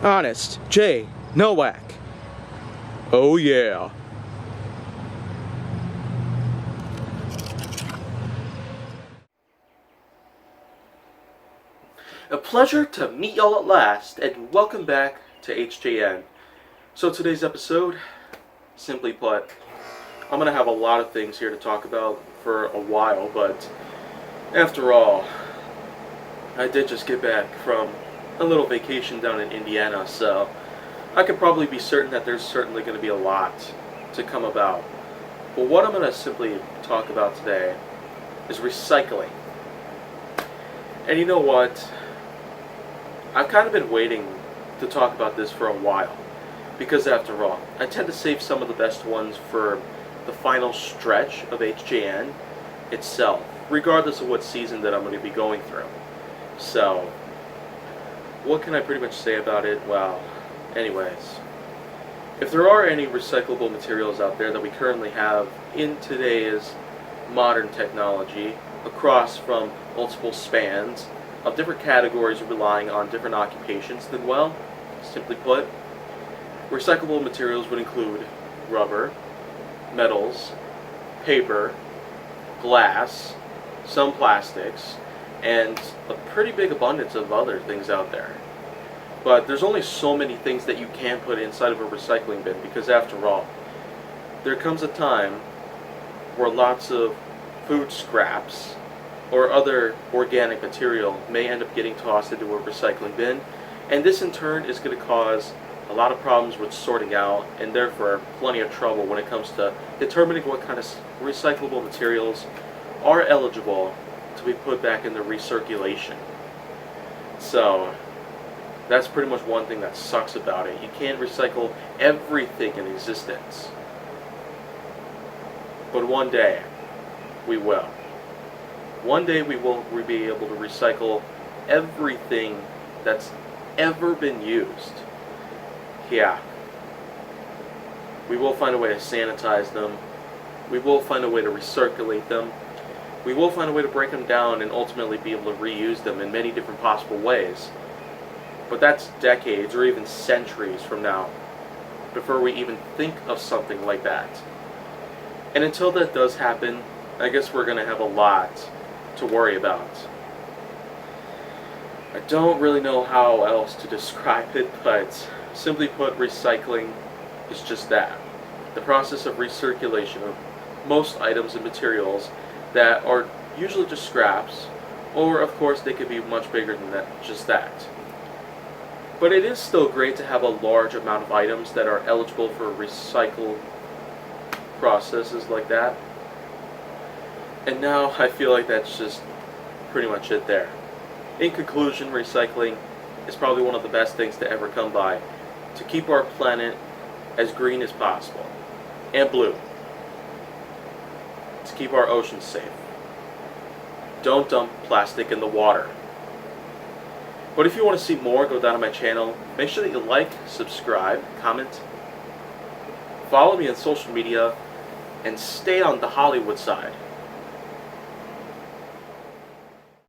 Honest J. Nowak. Oh yeah. A pleasure to meet y'all at last, and welcome back to HJN. So today's episode, simply put, I'm going to have a lot of things here to talk about for a while, but after all, I did just get back from a little vacation down in Indiana, so I can probably be certain that there's certainly going to be a lot to come about. But what I'm going to simply talk about today is recycling. And you know what? I've kind of been waiting to talk about this for a while, because after all, I tend to save some of the best ones for the final stretch of HJN itself, regardless of what season that I'm going to be going through. So, what can I pretty much say about it? Well, anyways, if there are any recyclable materials out there that we currently have in today's modern technology, across from multiple spans of different categories relying on different occupations, then well, simply put, recyclable materials would include rubber, metals, paper, glass, some plastics, and a pretty big abundance of other things out there. But there's only so many things that you can put inside of a recycling bin, because after all, there comes a time where lots of food scraps or other organic material may end up getting tossed into a recycling bin, and this in turn is going to cause a lot of problems with sorting out, and therefore plenty of trouble when it comes to determining what kind of recyclable materials are eligible to be put back into recirculation. So that's pretty much one thing that sucks about it. You can't recycle everything in existence, but one day we will. One day we will be able to recycle everything that's ever been used. Yeah. We will find a way to sanitize them. We will find a way to recirculate them. We will find a way to break them down and ultimately be able to reuse them in many different possible ways. But that's decades or even centuries from now before we even think of something like that. And until that does happen, I guess we're going to have a lot to worry about. I don't really know how else to describe it, but simply put, recycling is just that. The process of recirculation of most items and materials that are usually just scraps, or of course they could be much bigger than that, just that. But it is still great to have a large amount of items that are eligible for recycle processes like that. And now I feel like that's just pretty much it there. In conclusion, recycling is probably one of the best things to ever come by to keep our planet as green as possible, and blue, to keep our oceans safe. Don't dump plastic in the water. But if you want to see more, go down to my channel. Make sure that you like, subscribe, comment, follow me on social media, and stay on the Hollywood side.